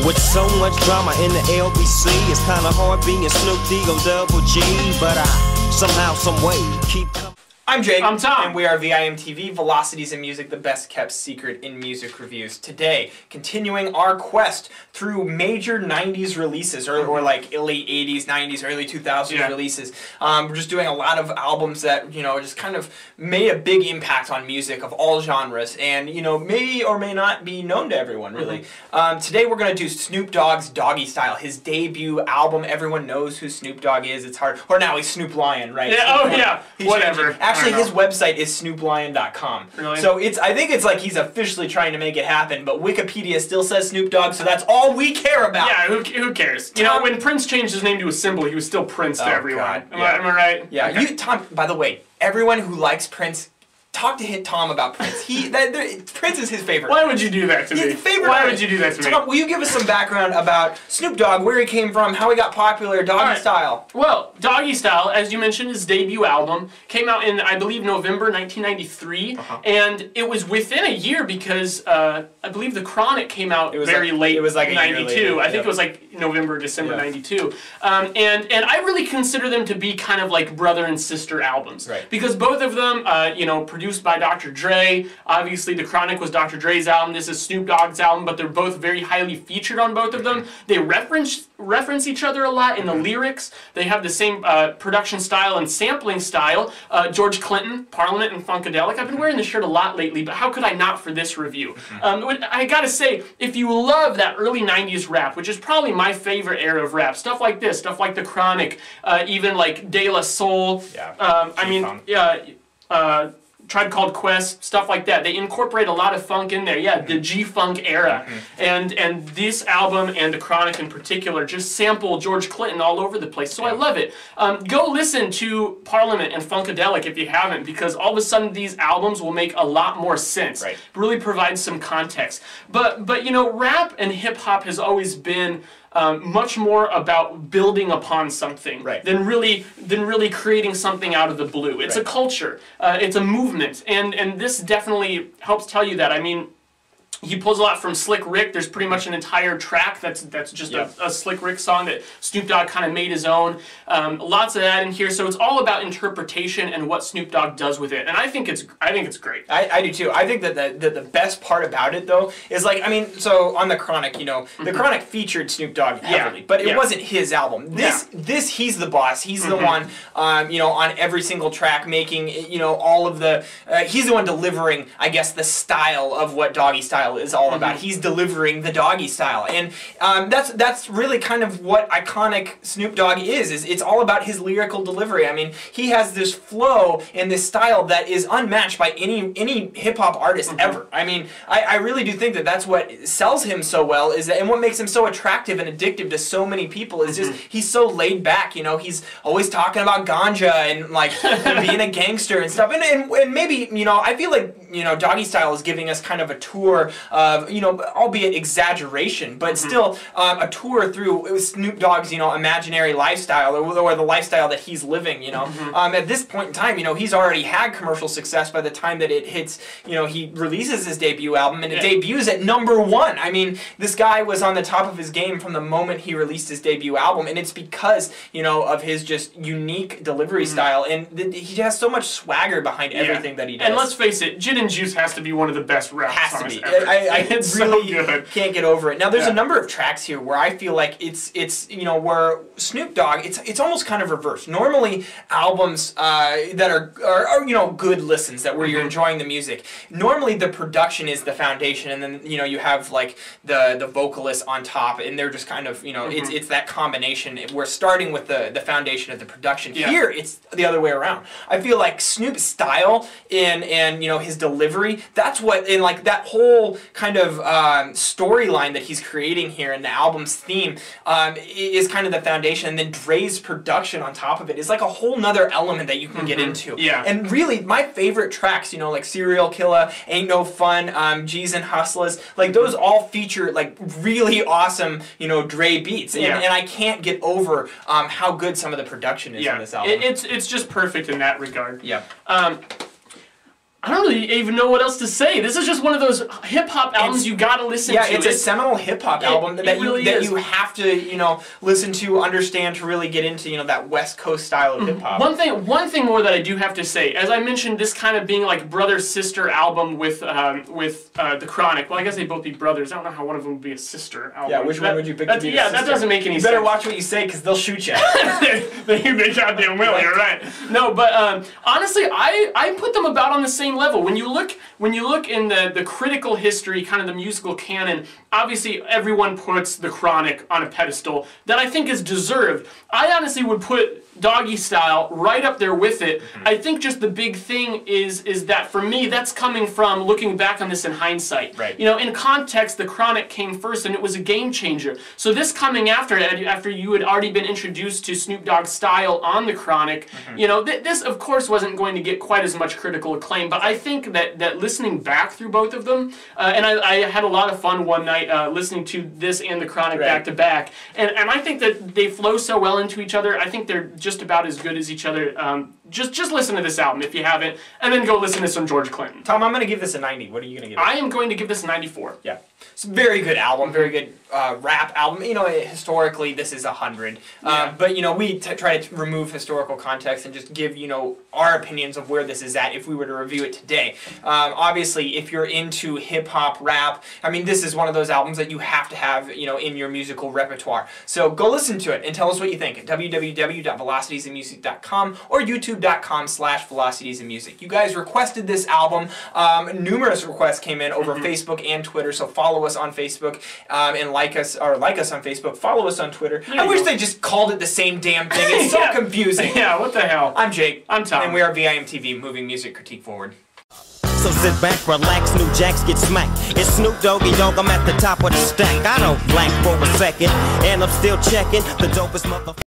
With so much drama in the LBC, it's kinda hard being Snoop Dogg Double G, but I somehow, someway keep coming. I'm Jake. I'm Tom. And we are VIMTV, Velocities in Music, the best kept secret in music reviews. Today, continuing our quest through major 90s releases, or like late 80s, 90s, early 2000s releases. We're just doing a lot of albums that, you know, just kind of made a big impact on music of all genres and, you know, may or may not be known to everyone, really. Today we're going to do Snoop Dogg's Doggystyle, his debut album. Everyone knows who Snoop Dogg is. It's hard. Or now he's Snoop Lion, right? Yeah, whatever. Actually, his website is snooplion.com. Really? So I think it's like he's officially trying to make it happen, but Wikipedia still says Snoop Dogg, so that's all we care about. Yeah, who cares? You know, when Prince changed his name to a symbol, he was still Prince to everyone. God, am I right? Yeah. Okay. Tom, by the way, everyone who likes Prince, talk to Tom about Prince. Prince is his favorite. Why would you do that to me? Why would you do that to me? Tom, will you give us some background about Snoop Dogg, where he came from, how he got popular, Doggystyle? Right. Well, Doggystyle, as you mentioned, his debut album came out in, I believe, November 1993, and it was within a year because I believe The Chronic came out very late. It was like 92. I think it was like November, December 92, and I really consider them to be kind of like brother and sister albums, because both of them, you know, produced by Dr. Dre. Obviously, The Chronic was Dr. Dre's album. This is Snoop Dogg's album, but they're both very highly featured on both of them. They reference each other a lot in the lyrics. They have the same production style and sampling style. George Clinton, Parliament, and Funkadelic. I've been wearing this shirt a lot lately, but how could I not for this review? I gotta say, if you love that early 90s rap, which is probably my favorite era of rap, stuff like this, stuff like The Chronic, even like De La Soul, Tribe Called Quest, stuff like that. They incorporate a lot of funk in there. Yeah, the G-Funk era. And this album, and The Chronic in particular, just sample George Clinton all over the place. So I love it. Go listen to Parliament and Funkadelic if you haven't, because all of a sudden these albums will make a lot more sense. Really provide some context. But you know, rap and hip-hop has always been much more about building upon something than really creating something out of the blue. It's a culture, it's a movement, and this definitely helps tell you that. I mean, he pulls a lot from Slick Rick. There's pretty much an entire track that's just a Slick Rick song that Snoop Dogg kind of made his own. Lots of that in here. So it's all about interpretation and what Snoop Dogg does with it. And I think it's great. I do too. I think that the best part about it though is, like, I mean, so on The Chronic, you know, The Chronic featured Snoop Dogg heavily, but it wasn't his album. This he's the boss. He's the one, you know, on every single track, making, you know, all of the. He's the one delivering, I guess, the style of what Doggystyle is all about. He's delivering the Doggystyle, and that's really kind of what iconic Snoop Dogg is it's all about his lyrical delivery. I mean, he has this flow and this style that is unmatched by any hip-hop artist ever. I mean, I really do think that that's what sells him so well, is that, and what makes him so attractive and addictive to so many people is just he's so laid back. You know, he's always talking about ganja and like being a gangster and stuff, and maybe, you know, I feel like, you know, Doggystyle is giving us kind of a tour of, you know, albeit exaggeration, but still a tour through Snoop Dogg's, you know, imaginary lifestyle, or the lifestyle that he's living, you know. At this point in time, you know, he's already had commercial success by the time that it hits, you know, he releases his debut album, and it debuts at #1. I mean, this guy was on the top of his game from the moment he released his debut album, and it's because, you know, of his just unique delivery style, and he has so much swagger behind everything that he does. And let's face it, Gin and Juice has to be one of the best rap songs to be. ever. It's really so good. Can't get over it. Now, there's a number of tracks here where I feel like it's you know, where Snoop Dogg, it's almost kind of reversed. Normally, albums that are you know, good listens, that where you're enjoying the music, normally the production is the foundation, and then, you know, you have like the vocalists on top, and they're just kind of, you know, it's that combination. We're starting with the foundation of the production. Here, it's the other way around. I feel like Snoop's style and you know, his delivery, that's what, in like that whole kind of storyline that he's creating here, and the album's theme is kind of the foundation, and then Dre's production on top of it is like a whole nother element that you can get into. And really, my favorite tracks, you know, like Serial Killer, Ain't No Fun, G's and Hustlers, like those all feature like really awesome, you know, Dre beats, and I can't get over how good some of the production is on this album. It's just perfect in that regard. Yeah. I don't really even know what else to say. This is just one of those hip-hop albums you gotta listen to. Yeah, it's a seminal hip-hop album that you have to, listen to, understand to really get into, that West Coast style of hip-hop. One thing more that I do have to say, as I mentioned, this kind of being like brother-sister album with The Chronic. Well, I guess they'd both be brothers. I don't know how one of them would be a sister album. Yeah, which one would you pick to be Yeah, that doesn't make any sense. You better watch what you say, because they'll shoot you. They goddamn will, you're right. No, but honestly, I put them about on the same level. When you look in the critical history, kind of the musical canon, obviously everyone puts The Chronic on a pedestal that I think is deserved. I honestly would put Doggystyle right up there with it. I think just the big thing is that for me, that's coming from looking back on this in hindsight. Right. In context, The Chronic came first and it was a game changer. So this coming after you had already been introduced to Snoop Dogg's style on The Chronic, this of course wasn't going to get quite as much critical acclaim, but I think that listening back through both of them, and I had a lot of fun one night listening to this and The Chronic back to back, and I think that they flow so well into each other. I think they're just about as good as each other. Just listen to this album if you haven't, and then go listen to some George Clinton. Tom, I'm going to give this a 90. What are you going to give it? I am going to give this a 94. Yeah. It's a very good album, very good rap album. Historically, this is 100. But, we try to remove historical context and just give, our opinions of where this is at if we were to review it today. Obviously, if you're into hip-hop, rap, this is one of those albums that you have to have, in your musical repertoire. So go listen to it and tell us what you think at www.velocitiesandmusic.com or youtube.com/velocitiesandmusic. You guys requested this album. Numerous requests came in over Facebook and Twitter, so follow us on Facebook and like us on Facebook. Follow us on Twitter. I wish they just called it the same damn thing. It's so confusing. Yeah, what the hell? I'm Jake. I'm Tom. And we are VIMTV, moving music critique forward. So sit back, relax, new jacks get smacked. It's Snoop Doggy Dogg, I'm at the top of the stack. I don't blank for a second, and I'm still checking the dopest motherfucker.